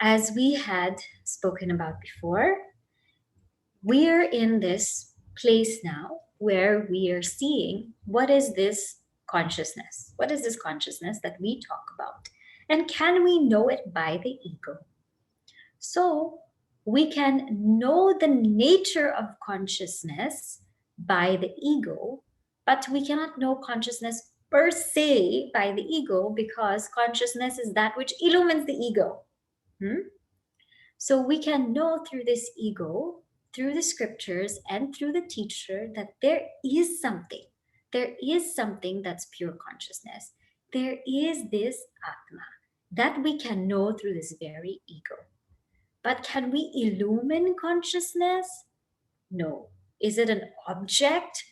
as we had spoken about before, we're in this place now where we are seeing what is this consciousness? What is this consciousness that we talk about? And can we know it by the ego? So we can know the nature of consciousness by the ego, but we cannot know consciousness per se by the ego, because consciousness is that which illumines the ego. So we can know through this ego, through the scriptures and through the teacher, that there is something. There is something that's pure consciousness. There is this Atma that we can know through this very ego. But can we illumine consciousness? No. Is it an object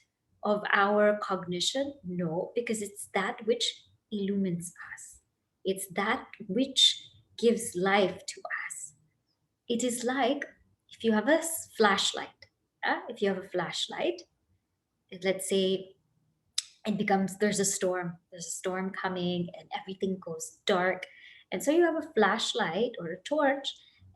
of our cognition? No, because it's that which illumines us. It's that which gives life to us. It is like if you have a flashlight. If you have a flashlight, let's say there's a storm coming and everything goes dark. And so you have a flashlight or a torch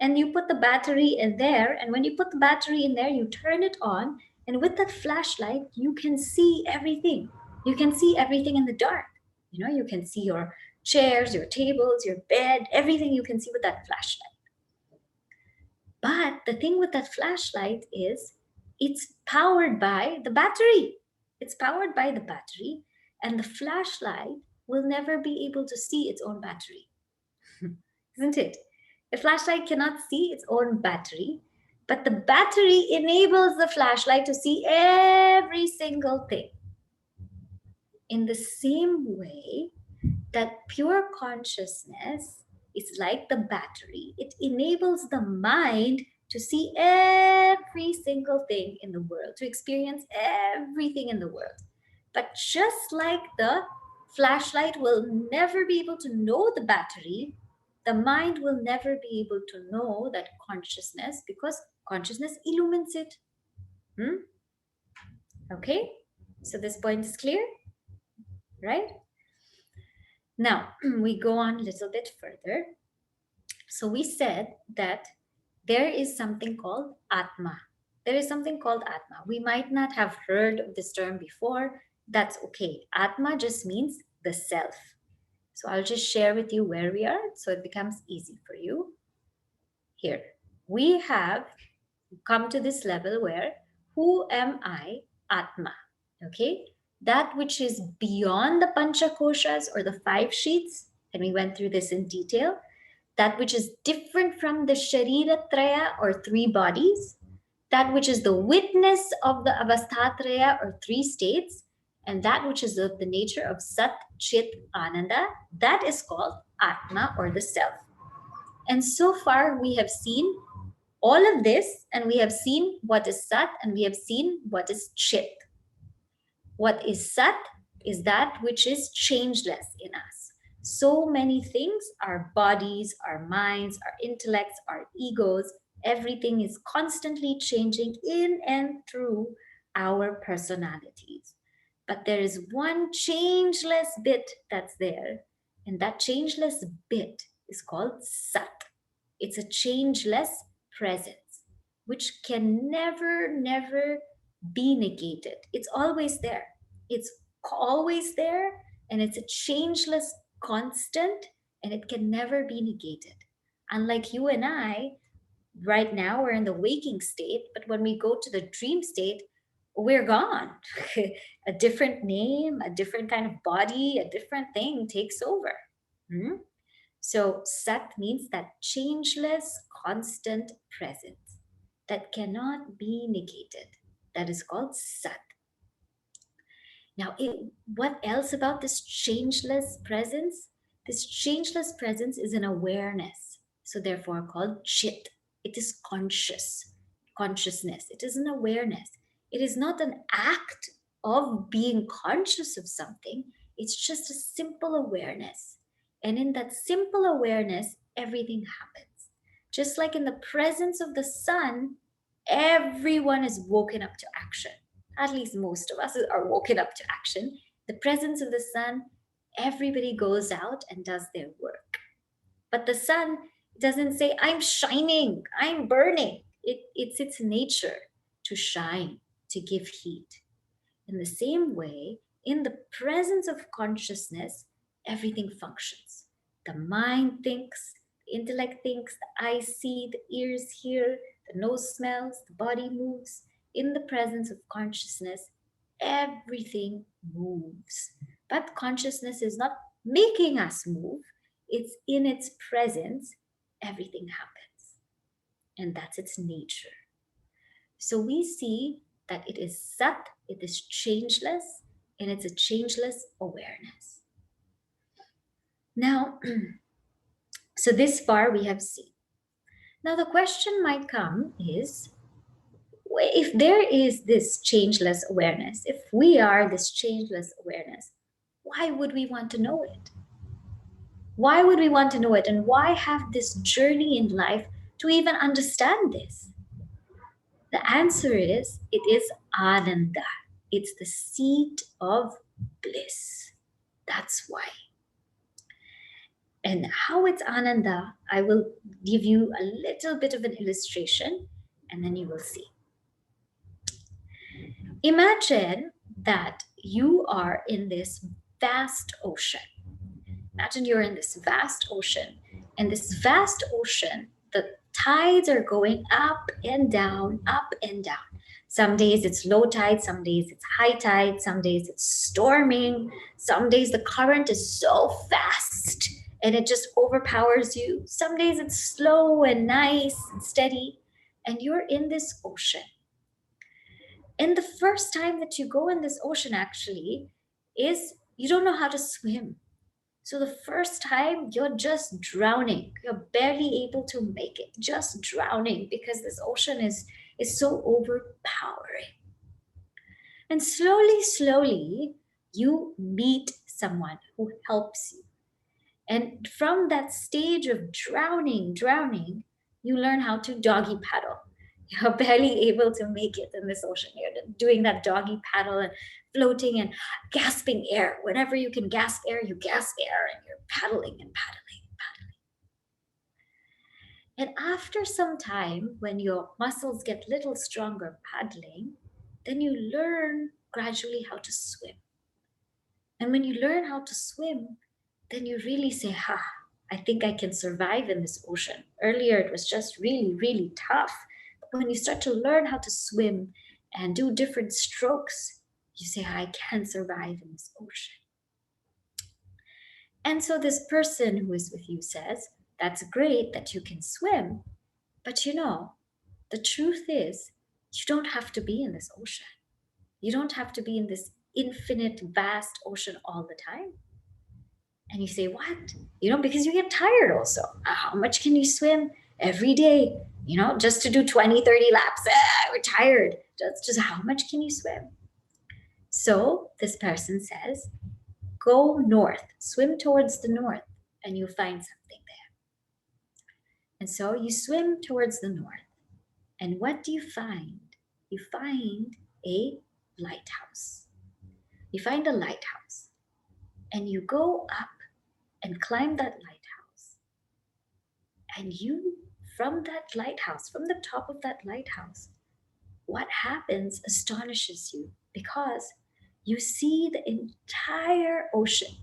and you put the battery in there. And when you put the battery in there, you turn it on. And with that flashlight, you can see everything. You can see everything in the dark. You can see your chairs, your tables, your bed, everything you can see with that flashlight. But the thing with that flashlight is it's powered by the battery. It's powered by the battery, and the flashlight will never be able to see its own battery. Isn't it? The flashlight cannot see its own battery, but the battery enables the flashlight to see every single thing. In the same way that pure consciousness is like the battery, it enables the mind to see every single thing in the world, to experience everything in the world. But just like the flashlight will never be able to know the battery, the mind will never be able to know that consciousness, because consciousness illumines it. Okay, so this point is clear, right? Now, we go on a little bit further. So we said that there is something called Atma. There is something called Atma. We might not have heard of this term before. That's okay. Atma just means the self. So I'll just share with you where we are so it becomes easy for you. Here, we have come to this level where, who am I? Atma. Okay? That which is beyond the Panchakoshas or the 5 sheets, and we went through this in detail, that which is different from the Shariratraya or 3 bodies, that which is the witness of the Avasthatraya or 3 states, and that which is of the nature of Sat, Chit, Ananda, that is called Atma or the self. And so far we have seen all of this, and we have seen what is Sat, and we have seen what is Chit. What is Sat is that which is changeless in us. So many things, our bodies, our minds, our intellects, our egos, everything is constantly changing in and through our personalities. But there is one changeless bit that's there, and that changeless bit is called Sat. It's a changeless presence, which can never be negated. It's always there. It's always there, and it's a changeless constant, and it can never be negated. Unlike you and I, right now we're in the waking state, but when we go to the dream state, we're gone. A different name, a different kind of body, a different thing takes over. So Sat means that changeless, constant presence that cannot be negated. That is called Sat. Now, what else about this changeless presence? This changeless presence is an awareness, so therefore called Chit. It is consciousness. It is an awareness. It is not an act of being conscious of something. It's just a simple awareness. And in that simple awareness, everything happens. Just like in the presence of the sun, everyone is woken up to action. At least most of us are woken up to action. The presence of the sun, everybody goes out and does their work. But the sun It doesn't say, I'm shining, I'm burning. It's its nature to shine, to give heat. In the same way, in the presence of consciousness, everything functions. The mind thinks, the intellect thinks, the eyes see, the ears hear, the nose smells, the body moves. In the presence of consciousness, everything moves. But consciousness is not making us move, it's in its presence, everything happens. And that's its nature. So we see that it is Sat, it is changeless, and it's a changeless awareness. Now, so this far we have seen. Now the question might come is, if there is this changeless awareness, if we are this changeless awareness, why would we want to know it? Why would we want to know it? And why have this journey in life to even understand this? The answer is, it is Ananda. It's the seat of bliss. That's why. And how it's Ananda, I will give you a little bit of an illustration and then you will see. Imagine that you are in this vast ocean. Imagine you're in this vast ocean, and this vast ocean, the tides are going up and down, up and down. Some days it's low tide, some days it's high tide, some days it's storming, some days the current is so fast and it just overpowers you. Some days it's slow and nice and steady, and you're in this ocean. And the first time that you go in this ocean actually is you don't know how to swim. So the first time you're just drowning. You're barely able to make it, just drowning because this ocean is so overpowering. And slowly, slowly, you meet someone who helps you. And from that stage of drowning, you learn how to doggy paddle. You're barely able to make it in this ocean. You're doing that doggy paddle and floating and gasping air. Whenever you can gasp air, you gasp air and you're paddling and paddling and paddling. And after some time, when your muscles get a little stronger paddling, then you learn gradually how to swim. And when you learn how to swim, then you really say, ha, I think I can survive in this ocean. Earlier, it was just really, really tough. But when you start to learn how to swim and do different strokes, you say, I can survive in this ocean. And so this person who is with you says, that's great that you can swim, but you know, the truth is, you don't have to be in this ocean. You don't have to be in this infinite, vast ocean all the time. And you say, what? You know, because you get tired also. How much can you swim every day? You know, just to do 20, 30 laps. We're tired. Just how much can you swim? So this person says, go north, swim towards the north, and you'll find something there. And so you swim towards the north. And what do you find? You find a lighthouse. You find a lighthouse. And you go up and climb that lighthouse. And you, from that lighthouse, from the top of that lighthouse, what happens astonishes you because you see the entire ocean.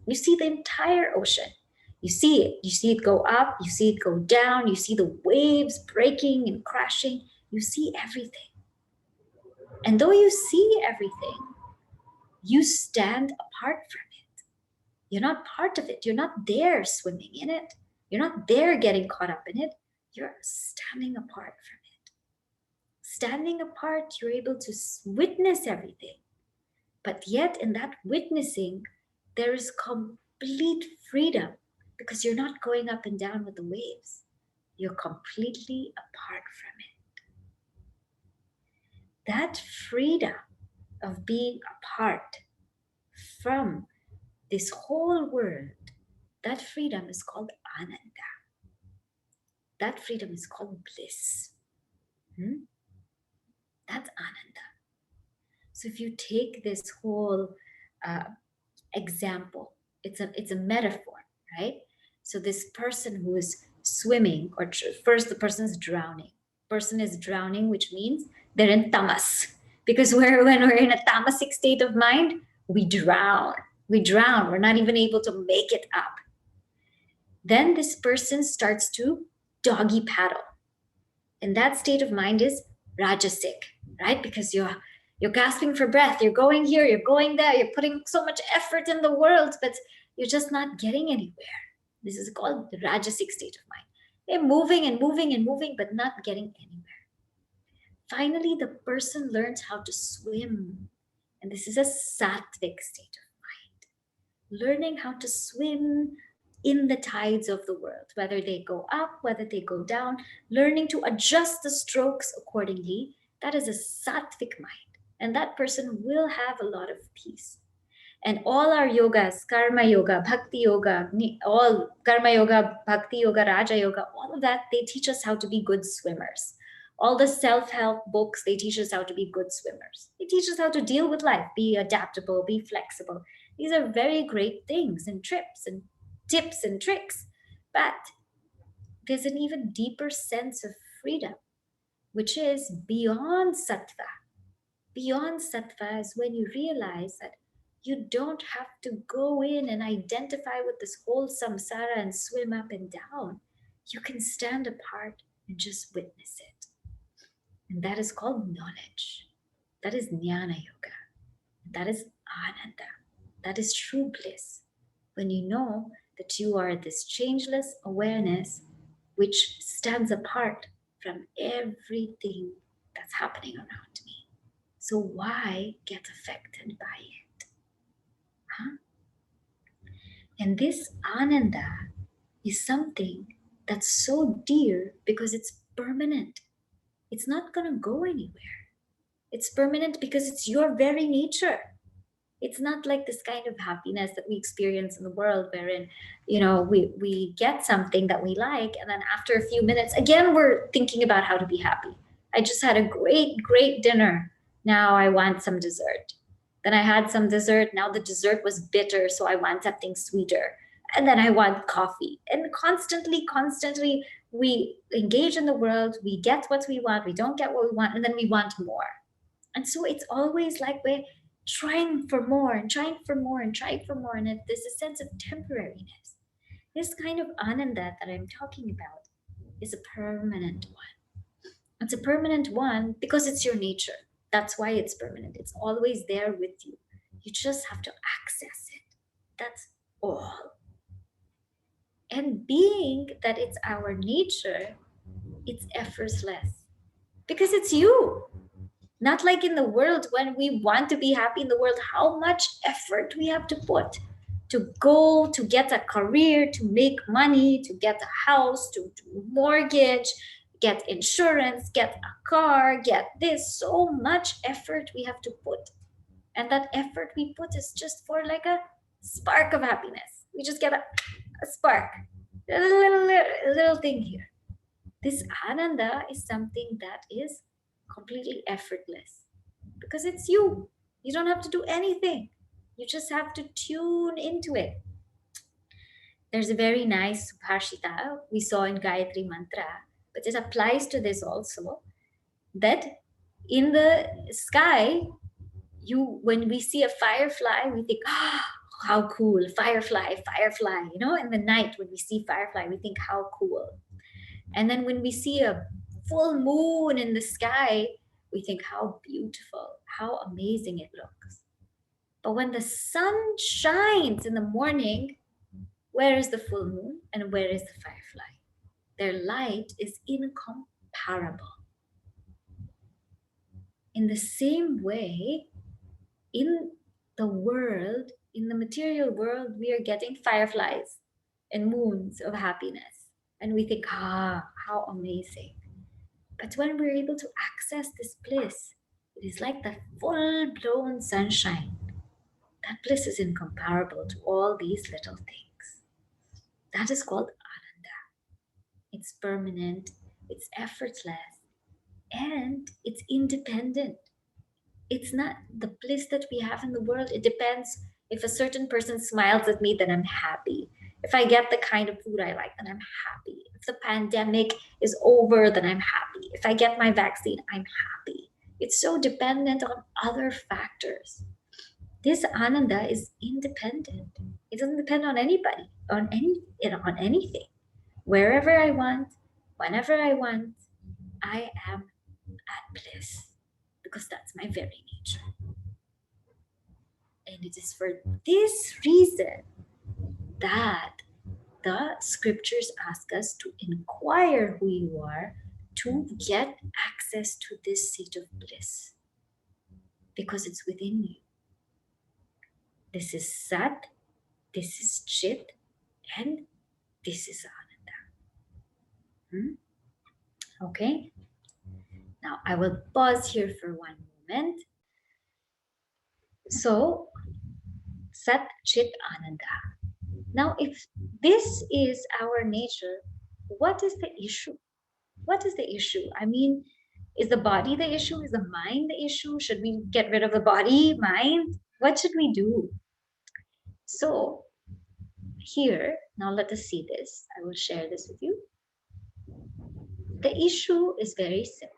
You see the entire ocean. You see it. You see it go up. You see it go down. You see the waves breaking and crashing. You see everything. And though you see everything, you stand apart from it. You're not part of it. You're not there swimming in it. You're not there getting caught up in it. You're standing apart from it. Standing apart, you're able to witness everything. But yet in that witnessing, there is complete freedom because you're not going up and down with the waves. You're completely apart from it. That freedom of being apart from this whole world, that freedom is called Ananda. That freedom is called bliss. That's Ananda. So if you take this whole example, it's a metaphor, right? So this person who is swimming, or first the person's drowning. Person is drowning, which means they're in tamas. Because when we're in a tamasic state of mind, we drown. We drown. We're not even able to make it up. Then this person starts to doggy paddle. And that state of mind is rajasic, right? Because you're gasping for breath. You're going here, you're going there, you're putting so much effort in the world, but you're just not getting anywhere. This is called the rajasic state of mind. They're moving and moving and moving, but not getting anywhere. Finally, the person learns how to swim. And this is a sattvic state of mind. Learning how to swim in the tides of the world, whether they go up, whether they go down, learning to adjust the strokes accordingly. That is a sattvic mind. And that person will have a lot of peace. And all our yogas, karma yoga, bhakti yoga, all karma yoga, bhakti yoga, raja yoga, all of that, they teach us how to be good swimmers. All the self-help books, they teach us how to be good swimmers. They teach us how to deal with life, be adaptable, be flexible. These are very great things and tips and tricks. But there's an even deeper sense of freedom, which is beyond sattva. Beyond sattva is when you realize that you don't have to go in and identify with this whole samsara and swim up and down. You can stand apart and just witness it. And that is called knowledge. That is jnana yoga. That is ananda. That is true bliss. When you know that you are this changeless awareness which stands apart from everything that's happening around me. So why get affected by it? Huh? And this ananda is something that's so dear because it's permanent. It's not going to go anywhere. It's permanent because it's your very nature. It's not like this kind of happiness that we experience in the world wherein, we get something that we like, and then after a few minutes, again, we're thinking about how to be happy. I just had a great, great dinner. Now I want some dessert. Then I had some dessert. Now the dessert was bitter, so I want something sweeter. And then I want coffee. And constantly, we engage in the world. We get what we want. We don't get what we want. And then we want more. And so it's always like we're trying for more and trying for more and trying for more. And there's a sense of temporariness. This kind of ananda that I'm talking about is a permanent one. It's a permanent one because it's your nature. That's why it's permanent. It's always there with you. You just have to access it. That's all. And being that it's our nature, it's effortless because it's you. Not like in the world when we want to be happy in the world, how much effort we have to put to go, to get a career, to make money, to get a house, to mortgage, get insurance, get a car, get this. So much effort we have to put. And that effort we put is just for like a spark of happiness. We just get a spark, a little thing here. This ananda is something that is completely effortless because it's you. You don't have to do anything. You just have to tune into it. There's a very nice Subhashita we saw in Gayatri Mantra, but it applies to this also, that in the sky, when we see a firefly, we think, how cool, firefly. In the night when we see firefly, we think, how cool. And then when we see a full moon in the sky, we think how beautiful, how amazing it looks. But when the sun shines in the morning, where is the full moon and where is the firefly? Their light is incomparable. In the same way, in the world, in the material world, we are getting fireflies and moons of happiness. And we think, how amazing. But when we're able to access this bliss, it is like the full-blown sunshine. That bliss is incomparable to all these little things. That is called ananda. It's permanent, it's effortless, and it's independent. It's not the bliss that we have in the world. It depends. If a certain person smiles at me, then I'm happy. If I get the kind of food I like, then I'm happy. If if the pandemic is over, then I'm happy. If I get my vaccine, I'm happy. It's so dependent on other factors. This ananda is independent. It doesn't depend on anybody, on anything. Wherever I want, whenever I want, I am at bliss, because that's my very nature. And it is for this reason that the scriptures ask us to inquire who you are to get access to this seat of bliss, because it's within you. This is Sat, this is Chit, and this is Ananda. Okay? Now I will pause here for one moment. So, Sat, Chit, Ananda. Now, if this is our nature, what is the issue? What is the issue? I mean, is the body the issue? Is the mind the issue? Should we get rid of the body, mind? What should we do? So, here, now let us see this. I will share this with you. The issue is very simple.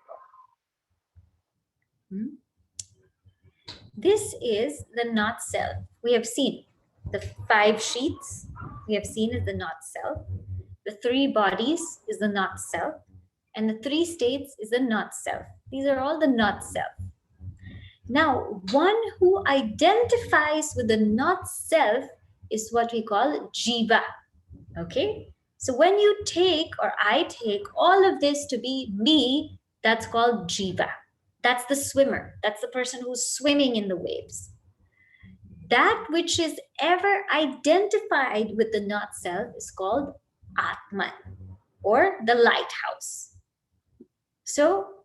This is the not self. We have seen the 5 sheets. We have seen is the not self. The 3 bodies is the not self. And the 3 states is the not self. These are all the not self. Now, one who identifies with the not self is what we call Jiva. Okay? So when you take, or I take, all of this to be me, that's called Jiva. That's the swimmer. That's the person who's swimming in the waves. That which is ever identified with the not self is called Atman, or the lighthouse. So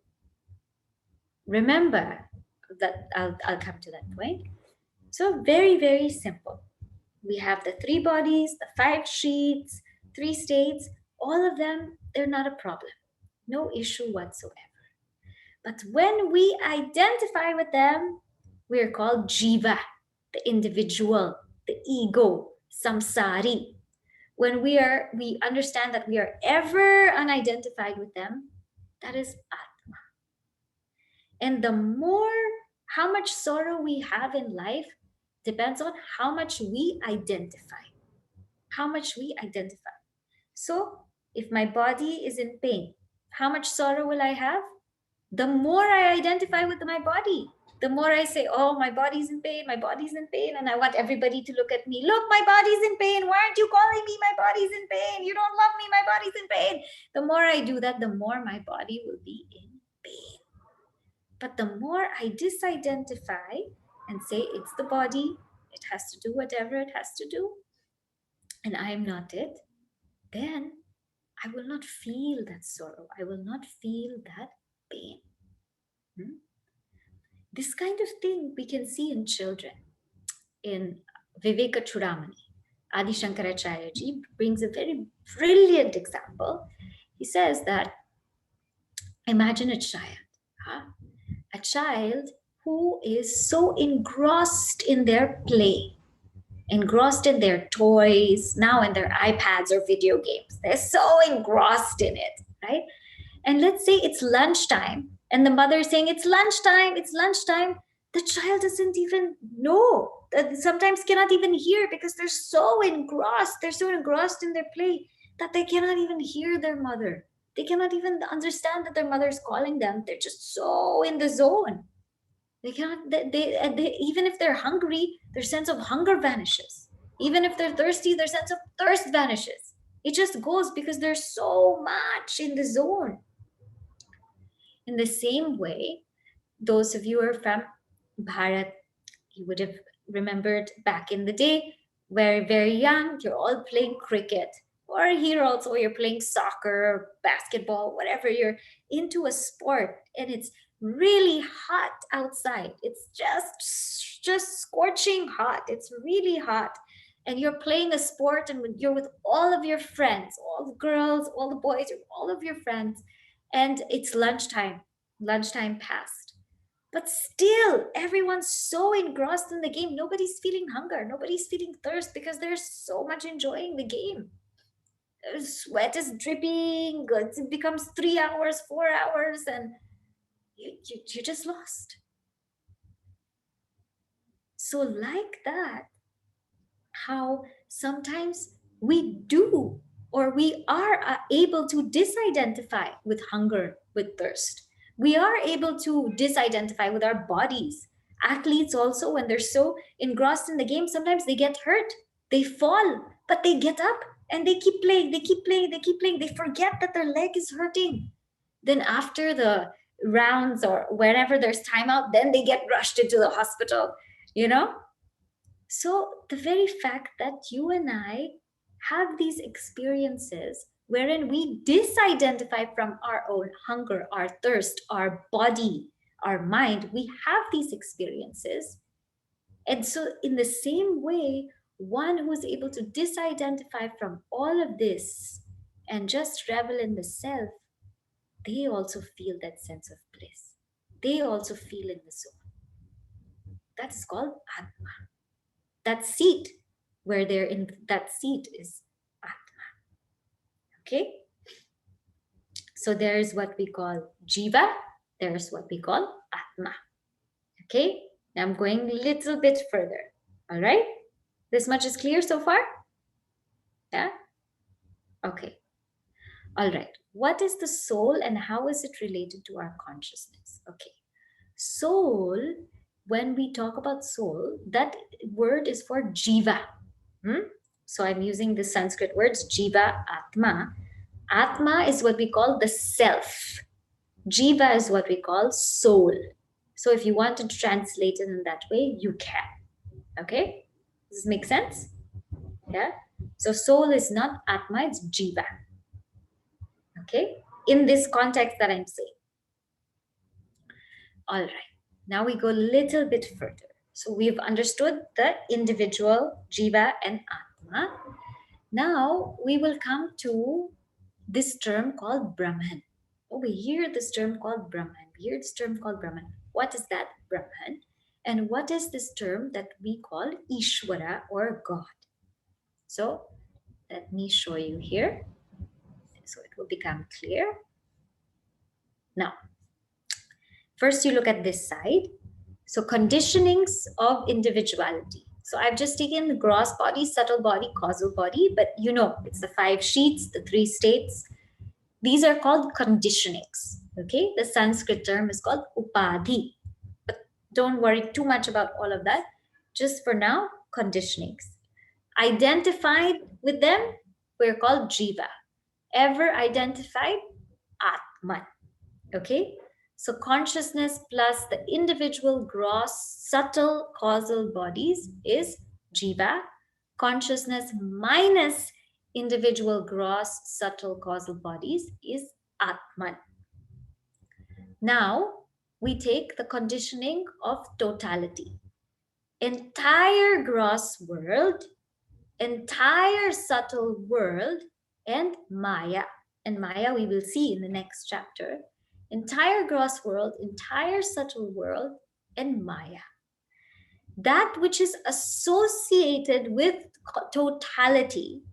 remember that I'll come to that point. So very, very simple. We have the 3 bodies, the 5 sheets, 3 states, all of them, they're not a problem. No issue whatsoever. But when we identify with them, we are called Jiva, the individual, the ego, samsari. When we understand that we are ever unidentified with them, that is Atma. And the more, how much sorrow we have in life depends on how much we identify. How much we identify. So if my body is in pain, how much sorrow will I have? The more I identify with my body, the more I say, oh, my body's in pain, and I want everybody to look at me. Look, my body's in pain. Why aren't you calling me? My body's in pain. You don't love me. My body's in pain. The more I do that, the more my body will be in pain. But the more I disidentify and say it's the body, it has to do whatever it has to do, and I am not it, then I will not feel that sorrow. I will not feel that pain. This kind of thing we can see in children. In Viveka Chudamani, Adi Shankaracharya ji brings a very brilliant example. He says that, imagine a child who is so engrossed in their play, engrossed in their toys, now in their iPads or video games. They're so engrossed in it, right? And let's say it's lunchtime, and the mother is saying, it's lunchtime, it's lunchtime. The child doesn't even know, sometimes cannot even hear, because they're so engrossed in their play that they cannot even hear their mother. They cannot even understand that their mother is calling them. They're just so in the zone. They cannot, they even if they're hungry, their sense of hunger vanishes. Even if they're thirsty, their sense of thirst vanishes. It just goes because they're so much in the zone. In the same way, those of you who are from Bharat, you would have remembered back in the day, where very young, you're all playing cricket, or here also you're playing soccer, basketball, whatever, you're into a sport, and it's really hot outside. It's just scorching hot. It's really hot. And you're playing a sport, and you're with all of your friends, all the girls, all the boys, all of your friends, and it's lunchtime passed. But still, everyone's so engrossed in the game. Nobody's feeling hunger. Nobody's feeling thirst, because they're so much enjoying the game. Sweat is dripping, it becomes 3 hours, 4 hours, and you just lost. So like that, how sometimes we do or we are able to disidentify with hunger, with thirst. We are able to disidentify with our bodies. Athletes also, when they're so engrossed in the game, sometimes they get hurt, they fall, but they get up and they keep playing, they keep playing, they keep playing. They forget that their leg is hurting. Then after the rounds or wherever there's timeout, then they get rushed into the hospital, you know? So, the very fact that you and I have these experiences wherein we disidentify from our own hunger, our thirst, our body, our mind, we have these experiences. And so, in the same way, one who is able to disidentify from all of this and just revel in the self, they also feel that sense of bliss. They also feel in the soul. That is called Atma. That seat where they're in, that seat is Atma. Okay, so there's what we call Jiva, there's what we call Atma. Okay, now I'm going a little bit further. All right, this much is clear so far? Yeah. Okay. All right, what is the soul and how is it related to our consciousness? Okay, soul, when we talk about soul, that word is for Jiva. So I'm using the Sanskrit words Jiva, Atma. Atma is what we call the self. Jiva is what we call soul. So if you want to translate it in that way, you can. Okay? Does this make sense? Yeah? So soul is not Atma, it's Jiva. Okay? In this context that I'm saying. All right. Now we go a little bit further. So we've understood the individual Jiva and Atma. Now we will come to this term called Brahman. Oh, we hear this term called Brahman. We hear this term called Brahman. What is that Brahman? And what is this term that we call Isvara or God? So let me show you here so it will become clear. Now, first you look at this side. So conditionings of individuality. So I've just taken the gross body, subtle body, causal body, but you know, it's the 5 sheets, the 3 states. These are called conditionings. Okay, the Sanskrit term is called upadhi. But don't worry too much about all of that. Just for now, conditionings. Identified with them, we're called jiva. Ever identified, atman. Okay, so consciousness plus the individual gross subtle causal bodies is jiva. Consciousness minus individual gross subtle causal bodies is atman. Now we take the conditioning of totality. Entire gross world, entire subtle world, and maya. And maya we will see in the next chapter. Entire gross world, entire subtle world, and maya. That which is associated with totality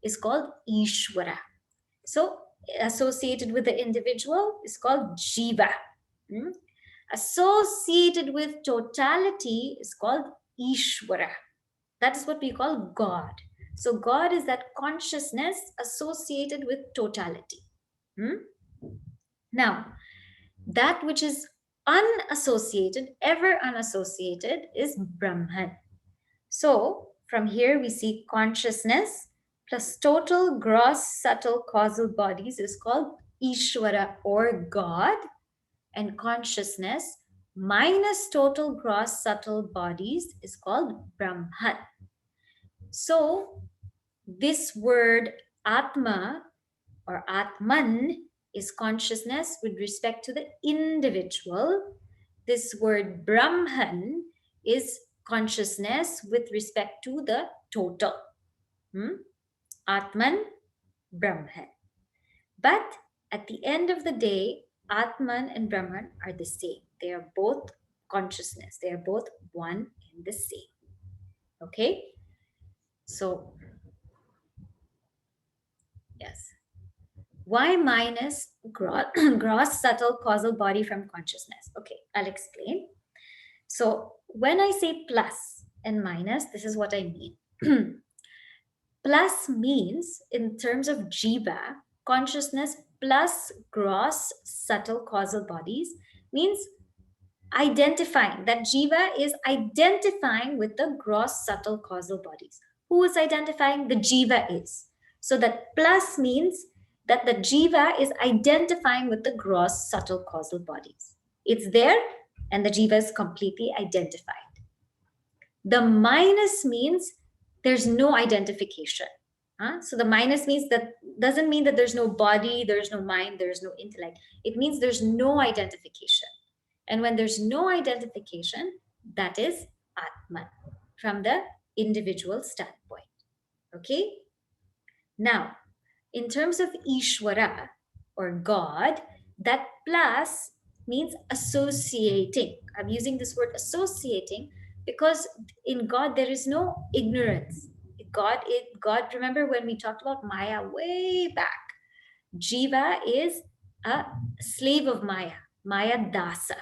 is called Ishvara. So, associated with the individual is called Jiva. Associated with totality is called Ishvara. That is what we call God. So, God is that consciousness associated with totality. Now, that which is unassociated, ever unassociated, is Brahman. So, from here we see consciousness plus total gross subtle causal bodies is called Ishvara or God, and consciousness minus total gross subtle bodies is called Brahman. So, this word Atma or Atman is consciousness with respect to the individual. This word Brahman is consciousness with respect to the total. Atman, Brahman. But at the end of the day, Atman and Brahman are the same. They are both consciousness. They are both one and the same. Okay? So Yes. Y minus gross subtle causal body from consciousness. Okay, I'll explain. So when I say plus and minus, this is what I mean. Plus means, in terms of Jiva, consciousness plus gross subtle causal bodies means identifying, that Jiva is identifying with the gross subtle causal bodies. Who is identifying? The Jiva is. So that plus means that the Jiva is identifying with the gross subtle causal bodies. It's there and the Jiva is completely identified. The minus means there's no identification. So the minus means that doesn't mean that there's no body, there's no mind, there's no intellect. It means there's no identification. And when there's no identification, that is Atman from the individual standpoint. Okay? Now, in terms of Isvara or God, that plus means associating. I'm using this word associating because in God there is no ignorance. God, remember when we talked about Maya way back, Jiva is a slave of Maya, Maya Dasa.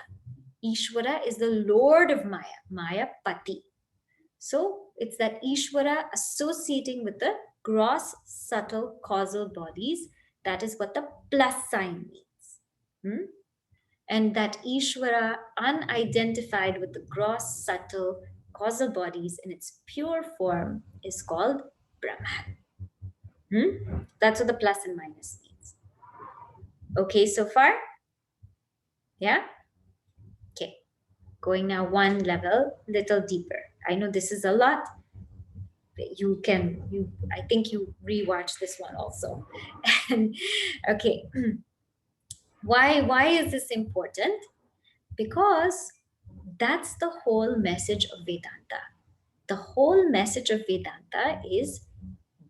Ishvara is the Lord of Maya, Maya Pati. So it's that Ishvara associating with the gross, subtle, causal bodies. That is what the plus sign means. And that Ishvara, unidentified with the gross, subtle, causal bodies in its pure form, is called Brahman. That's what the plus and minus means. Okay, so far? Yeah? Okay. Going now one level, little deeper. I know this is a lot. I think you rewatch this one also. And okay, why is this important? Because that's the whole message of Vedanta. The whole message of Vedanta is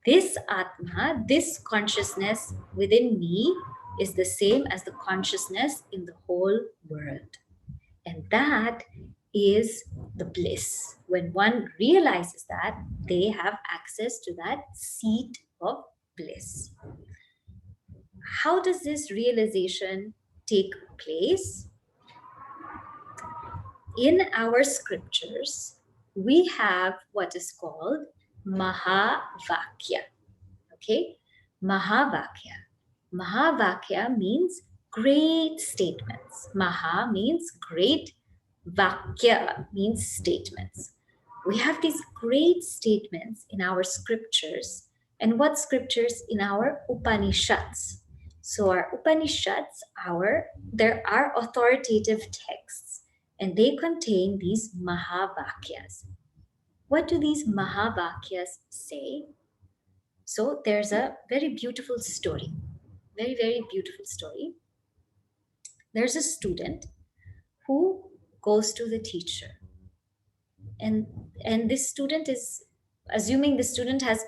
this Atma, this consciousness within me is the same as the consciousness in the whole world. And that is the bliss. When one realizes that, they have access to that seat of bliss. How does this realization take place? In our scriptures, we have what is called Mahavakya. Okay? Mahavakya. Mahavakya means great statements. Maha means great. Vakya means statements. We have these great statements in our scriptures. And what scriptures? In our Upanishads. So our Upanishads, there are authoritative texts, and they contain these Mahavakyas. What do these Mahavakyas say? So there's a very beautiful story, very, very beautiful story. There's a student who goes to the teacher. And this student is, assuming the student has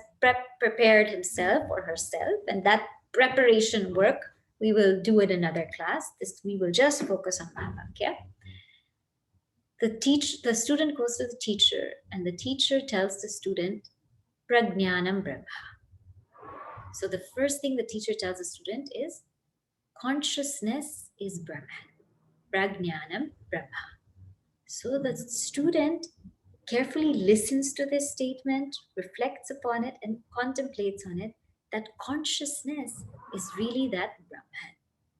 prepared himself or herself, and that preparation work, we will do it in another class. We will just focus on Mahavakya. The student goes to the teacher, and the teacher tells the student, Prajnanam Brahma. So the first thing the teacher tells the student is, consciousness is Brahman. Prajnanam Brahma. So the student carefully listens to this statement, reflects upon it, and contemplates on it, that consciousness is really that Brahman.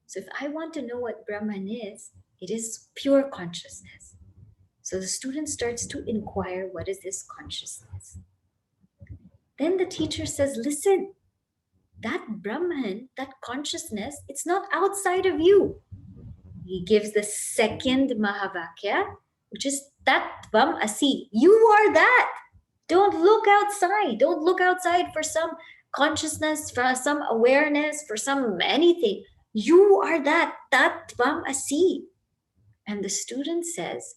So if I want to know what Brahman is, it is pure consciousness. So the student starts to inquire, what is this consciousness? Then the teacher says, listen, that Brahman, that consciousness, it's not outside of you. He gives the second Mahavakya, which is Tattvam Asi. You are that. Don't look outside. Don't look outside for some consciousness, for some awareness, for some anything. You are that. Tattvam Asi. And the student says,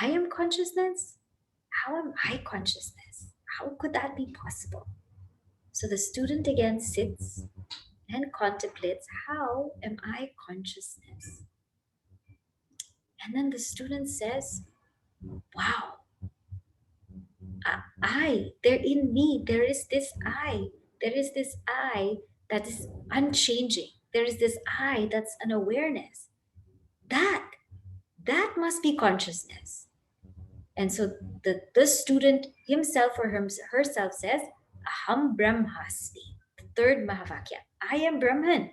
I am consciousness? How am I consciousness? How could that be possible? So the student again sits and contemplates, how am I consciousness? And then the student says, wow, there in me, there is this I that is unchanging. There is this I that's an awareness. That must be consciousness. And so the student himself or herself says, Aham Brahmasmi, the third Mahavakya. I am Brahman.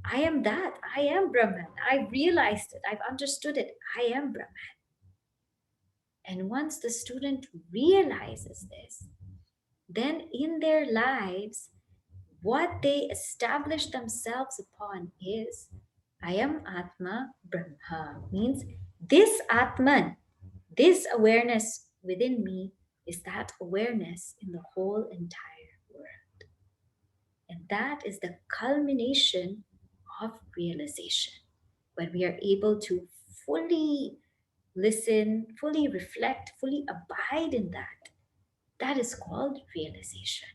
I am that. I am Brahman. I've realized it. I've understood it. I am Brahman. And once the student realizes this, then in their lives, what they establish themselves upon is, I am Atma Brahma. Means this Atman, this awareness within me is that awareness in the whole entire world. And that is the culmination of realization. When we are able to fully listen, fully reflect, fully abide in that, that is called realization.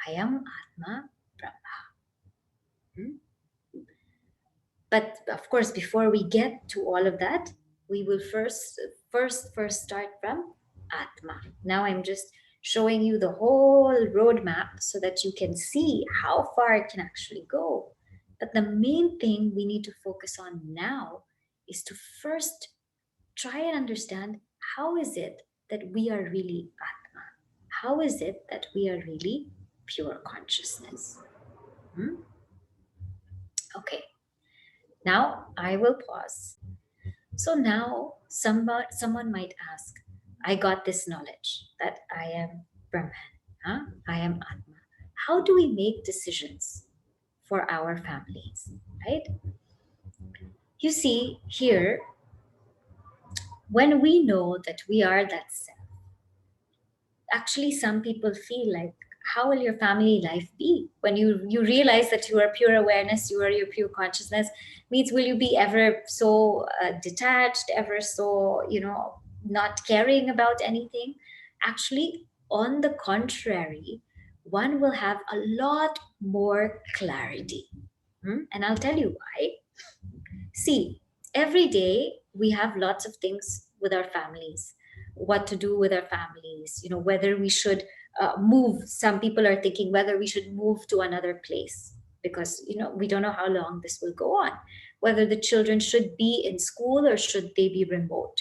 I am Atma Brahma. But of course, before we get to all of that, we will first start from Atma. Now I'm just showing you the whole roadmap so that you can see how far it can actually go. But the main thing we need to focus on now is to first try and understand, how is it that we are really Atma? How is it that we are really pure consciousness? Okay, now I will pause. So now someone might ask, I got this knowledge that I am Brahman, I am Atma. How do we make decisions for our families, right? You see, here, when we know that we are that self, actually some people feel like, how will your family life be when you realize that you are pure awareness, you are your pure consciousness? Means, will you be ever so detached, ever so not caring about anything? Actually, on the contrary, one will have a lot more clarity. And I'll tell you why. See, every day we have lots of things with our families, what to do with our families, whether we should move. Some people are thinking whether we should move to another place because, we don't know how long this will go on, whether the children should be in school or should they be remote,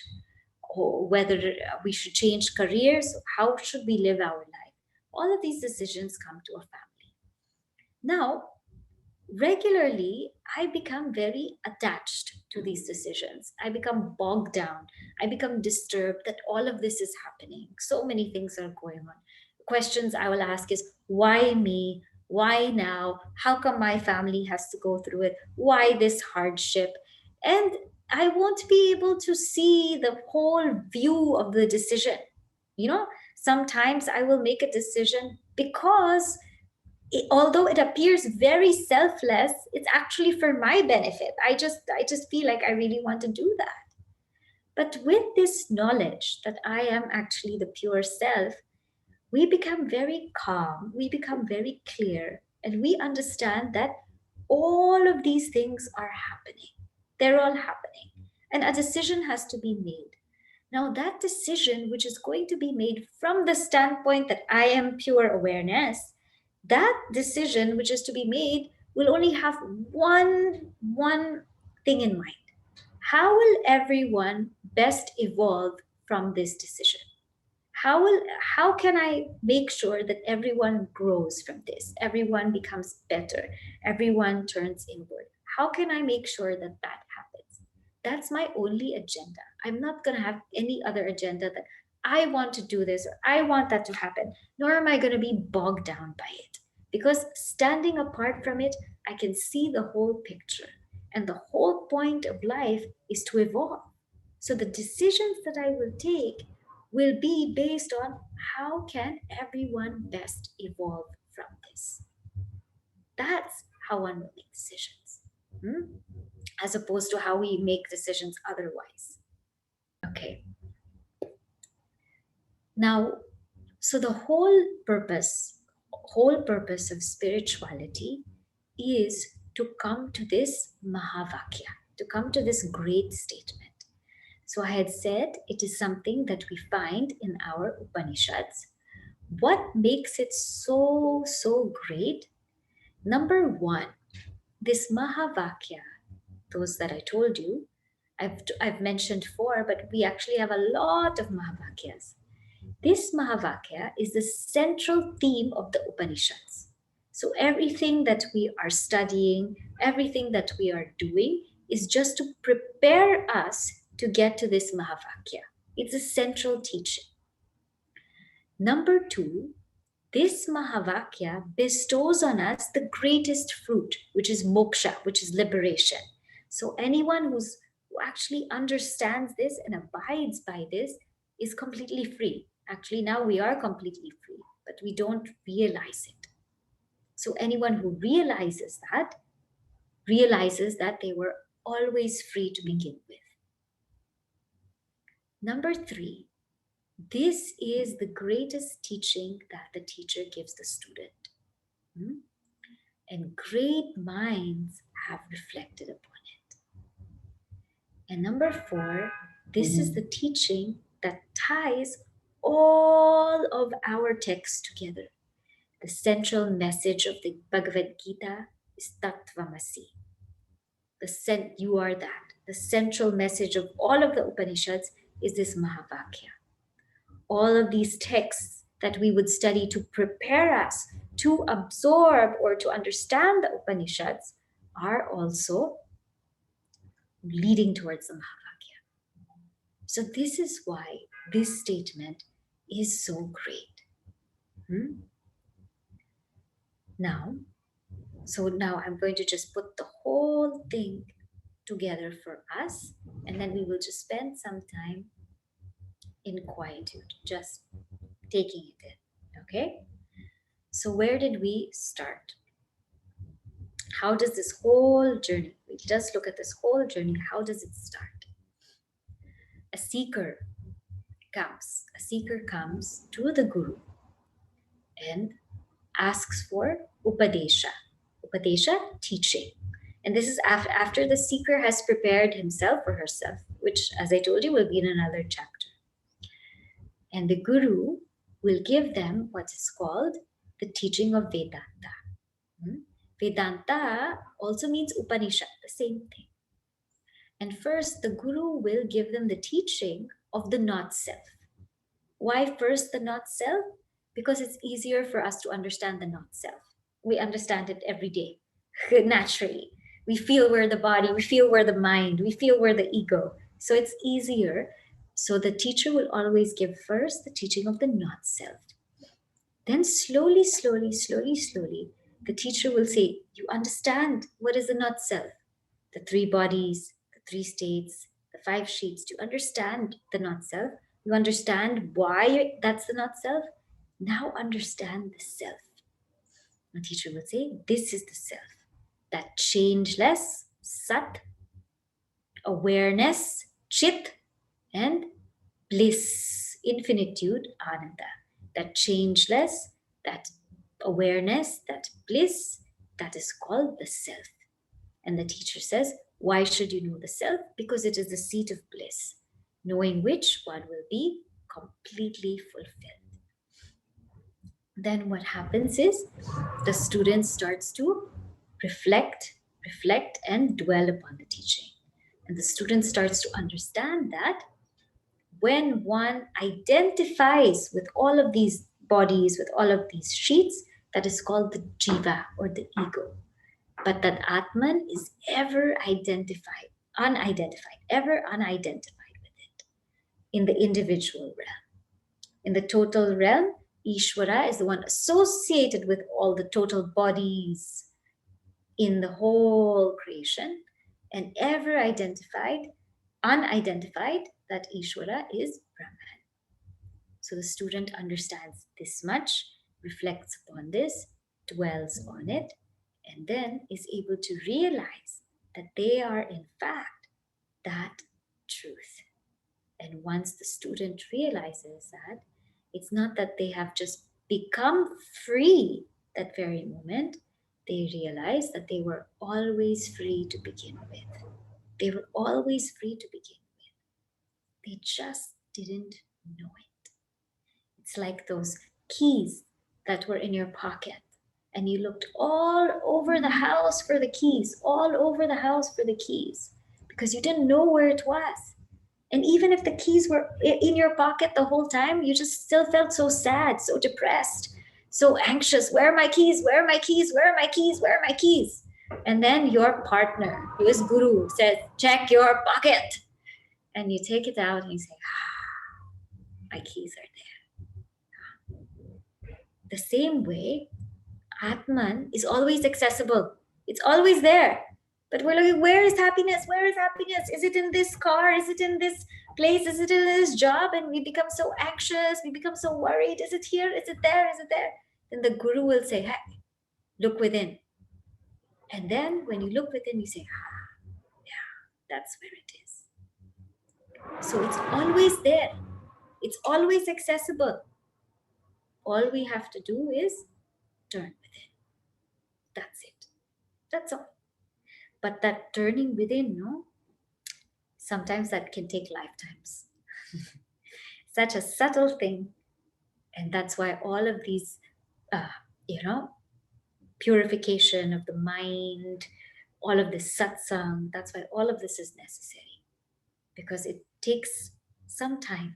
or whether we should change careers, how should we live our life. All of these decisions come to a family. Now, regularly I become very attached to these decisions. I become bogged down. I become disturbed that all of this is happening. So many things are going on. Questions I will ask is, why me? Why now? How come my family has to go through it? Why this hardship? And I won't be able to see the whole view of the decision. Sometimes I will make a decision because although it appears very selfless, it's actually for my benefit. I just feel like I really want to do that. But with this knowledge that I am actually the pure self, we become very calm, we become very clear, and we understand that all of these things are happening. They're all happening, and a decision has to be made. Now, that decision, which is going to be made from the standpoint that I am pure awareness, that decision which is to be made will only have one thing in mind. How will everyone best evolve from this decision? How can I make sure that everyone grows from this, everyone becomes better, everyone turns inward? How can I make sure that that happens? That's my only agenda. I'm not going to have any other agenda that I want to do this or I want that to happen, nor am I going to be bogged down by it. Because standing apart from it, I can see the whole picture. And the whole point of life is to evolve. So the decisions that I will take will be based on how can everyone best evolve from this. That's how one will make decisions, as opposed to how we make decisions otherwise. Okay. Now, so the whole purpose of spirituality is to come to this Mahavakya, to come to this great statement. So I had said it is something that we find in our Upanishads, What makes it so, so great? Number one, this Mahavakya, those that I told you, I've mentioned four, but we actually have a lot of Mahavakyas. This Mahavakya is the central theme of the Upanishads. So everything that we are studying, everything that we are doing is just to prepare us to get to this Mahavakya. It's a central teaching. Number two, this Mahavakya bestows on us the greatest fruit, which is moksha, which is liberation. So anyone who actually understands this and abides by this is completely free. Actually, now we are completely free, but we don't realize it. So anyone who realizes that they were always free to begin with. Number three, this is the greatest teaching that the teacher gives the student. And great minds have reflected upon it. And number four, this is the teaching that ties all of our texts together. The central message of the Bhagavad Gita is Tattvamasi. You are that. The central message of all of the Upanishads is this Mahavakya. All of these texts that we would study to prepare us to absorb or to understand the Upanishads are also leading towards the Mahavakya. So this is why this statement is so great. Now I'm going to just put the whole thing together for us, and then we will just spend some time in quietude, just taking it in. Okay? So where did we start? How does this whole journey, we just look at this whole journey, how does it start? A seeker comes to the guru and asks for upadesha, teaching. And this is after the seeker has prepared himself or herself, which, as I told you, will be in another chapter. And the guru will give them what is called the teaching of Vedanta. Vedanta also means Upanishad, the same thing. And first, the guru will give them the teaching of the not self. Why first the not self? Because it's easier for us to understand the not self. We understand it every day, naturally. We feel we're the body, we feel we're the mind, we feel we're the ego. So it's easier. So the teacher will always give first the teaching of the not self. Then slowly, the teacher will say, you understand what is the not self? The three bodies, the three states, the five sheets. Do you understand the not self? You understand why that's the not self? Now understand the self. The teacher will say, this is the self. That changeless, sat, awareness, chit, and bliss, infinitude, ananda. That changeless, that awareness, that bliss, that is called the self. And the teacher says, why should you know the self? Because it is the seat of bliss, knowing which one will be completely fulfilled. Then what happens is the student starts to reflect, and dwell upon the teaching. And the student starts to understand that when one identifies with all of these bodies, with all of these sheets, that is called the Jiva or the ego. But that Atman is ever unidentified with it in the individual realm. In the total realm, Isvara is the one associated with all the total bodies in the whole creation, and ever unidentified, that Isvara is Brahman. So the student understands this much, reflects upon this, dwells on it, and then is able to realize that they are in fact that truth. And once the student realizes that, it's not that they have just become free that very moment, they realize that they were always free to begin with. They were always free to begin with. They just didn't know it. It's like those keys that were in your pocket, and you looked all over the house for the keys, all over the house for the keys, because you didn't know where it was. And even if the keys were in your pocket the whole time, you just still felt so sad, so depressed, so anxious. Where are my keys? Where are my keys? Where are my keys? Where are my keys? And then your partner, who is Guru, says, check your pocket. And you take it out and you say, my keys are there. The same way, Atman is always accessible. It's always there. But we're looking, where is happiness? Where is happiness? Is it in this car? Is it in this place? Is it in this job? And we become so anxious. We become so worried. Is it here? Is it there? Is it there? Then the Guru will say, hey, look within. And then when you look within, you say, yeah, that's where it is. So it's always there. It's always accessible. All we have to do is turn within. That's it. That's all. But that turning within, no, sometimes that can take lifetimes. Such a subtle thing. And that's why all of these, purification of the mind, all of this satsang, that's why all of this is necessary. Because it takes some time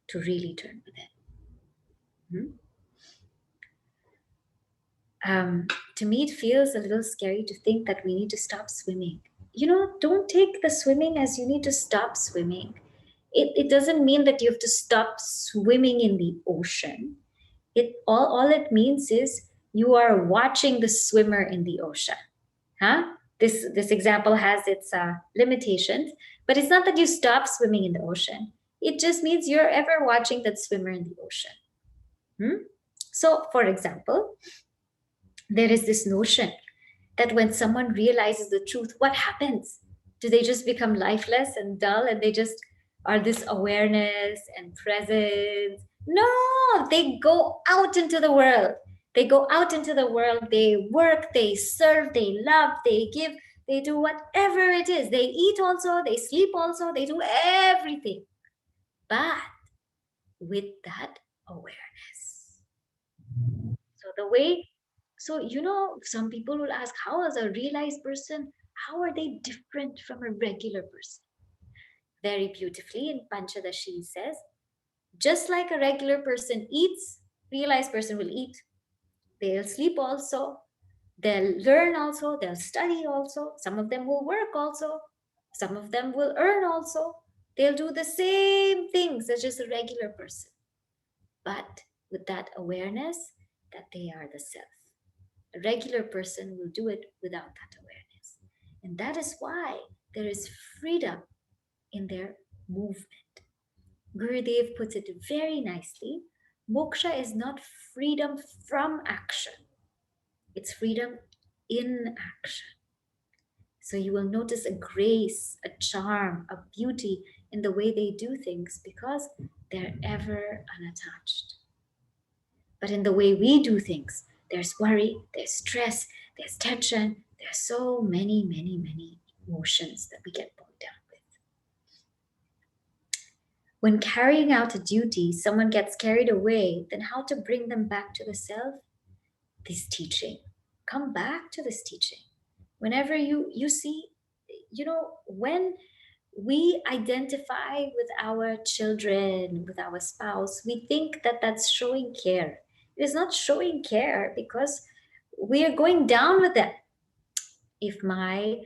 to really turn within. To me, it feels a little scary to think that we need to stop swimming. Don't take the swimming as you need to stop swimming. It doesn't mean that you have to stop swimming in the ocean. All it means is you are watching the swimmer in the ocean. This example has its limitations, but it's not that you stop swimming in the ocean. It just means you're ever watching that swimmer in the ocean. So, for example, there is this notion that when someone realizes the truth, what happens? Do they just become lifeless and dull and they just are this awareness and presence? No, they go out into the world. They go out into the world. They work, they serve, they love, they give, they do whatever it is. They eat also, they sleep also, they do everything. But with that awareness. Some people will ask, how is a realized person, how are they different from a regular person? Very beautifully in Panchadashi says, just like a regular person eats, realized person will eat. They'll sleep also. They'll learn also. They'll study also. Some of them will work also. Some of them will earn also. They'll do the same things as just a regular person. But with that awareness that they are the self. A regular person will do it without that awareness. And that is why there is freedom in their movement. Gurudev puts it very nicely. Moksha is not freedom from action. It's freedom in action. So you will notice a grace, a charm, a beauty in the way they do things because they're ever unattached. But in the way we do things, there's worry, there's stress, there's tension, there's so many, many, many emotions that we get bogged down with. When carrying out a duty, someone gets carried away, then how to bring them back to the self? This teaching. Come back to this teaching. Whenever you see, when we identify with our children, with our spouse, we think that that's showing care. It is not showing care because we are going down with them. If my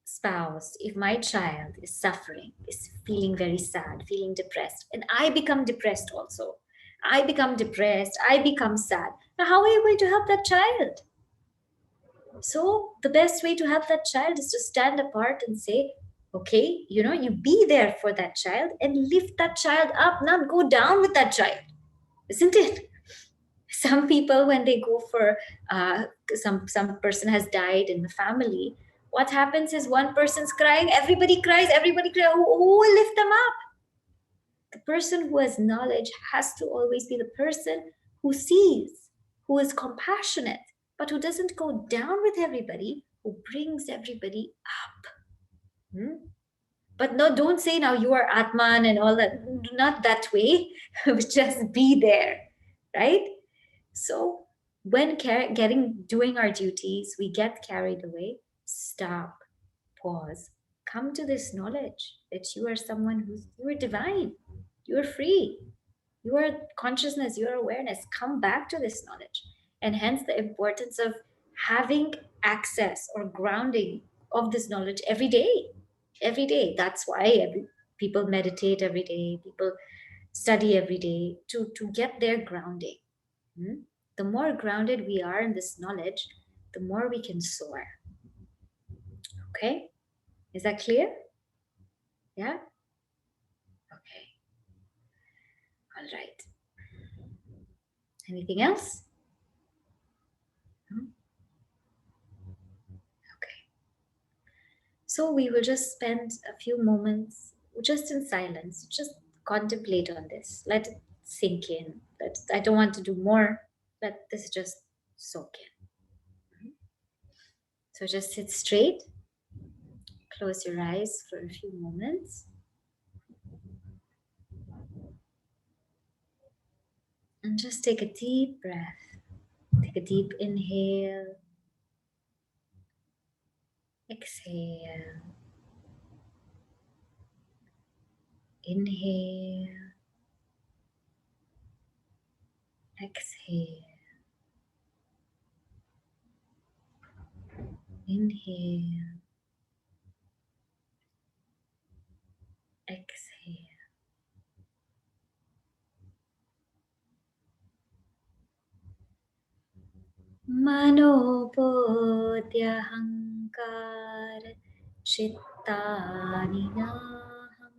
spouse, if my child is suffering, is feeling very sad, feeling depressed, and I become depressed also, I become depressed, I become sad. Now, how are you going to help that child? So the best way to help that child is to stand apart and say, okay, you be there for that child and lift that child up, not go down with that child, isn't it? Some people, when they go for some person has died in the family, what happens is one person's crying, everybody cries, who will lift them up? The person who has knowledge has to always be the person who sees, who is compassionate, but who doesn't go down with everybody, who brings everybody up. But no, don't say now you are Atman and all that. Not that way. Just be there. right? So when doing our duties, we get carried away. Stop, pause, come to this knowledge that you are someone you are divine, you are free, you are consciousness, you are awareness. Come back to this knowledge. And hence the importance of having access or grounding of this knowledge every day. Every day. That's why people meditate every day, people study every day to get their grounding. Hmm? The more grounded we are in this knowledge, the more we can soar. Okay? Is that clear? Yeah? Okay. All right. Anything else? Hmm? Okay. So we will just spend a few moments just in silence, just contemplate on this. Let it sink in. I don't want to do more. Let this just soak in. So just sit straight, close your eyes for a few moments, and just take a deep breath. Take a deep inhale, exhale, inhale, exhale, inhale, exhale. Manobodhyahankar chittani naham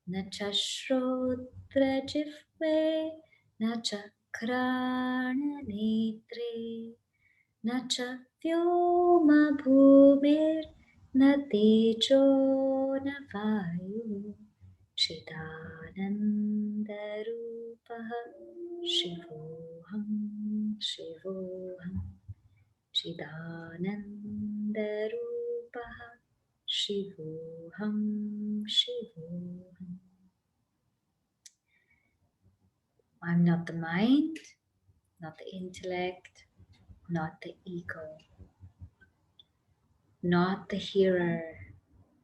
na cha shrotra jihve na cha krana netre na cha vyoma bhumir na tejo na vayu Chidanandarupah Shivoham Shivoham Chidanandarupah Shivoham Shivoham. I'm not the mind, not the intellect, not the ego, not the hearer,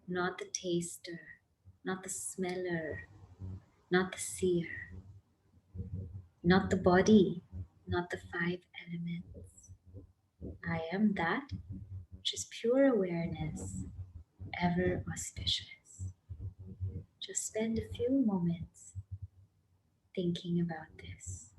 not the taster, not the smeller, not the seer, not the body, not the five elements. I am that which is pure awareness, ever auspicious. Just spend a few moments thinking about this.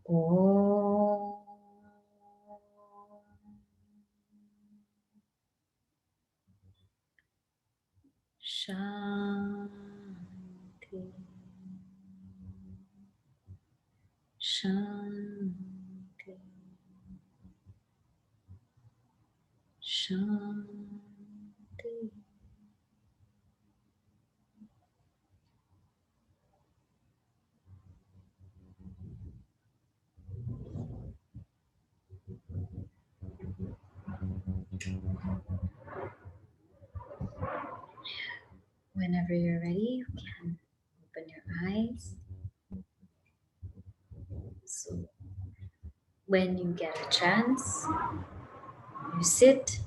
Om Shanti Shanti Shanti. Whenever you're ready, you can open your eyes. So when you get a chance, you sit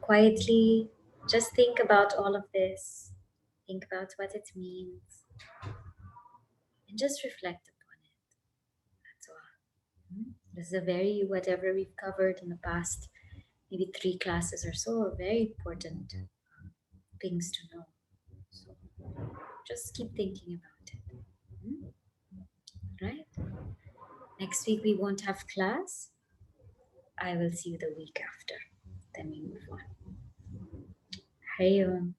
quietly, just think about all of this, think about what it means, and just reflect upon it. That's all. This is a very, whatever we've covered in the past, maybe 3 classes or so, are very important things to know. So just keep thinking about it. Right? Next week we won't have class. I will see you the week after. Then we move on. Hari Om.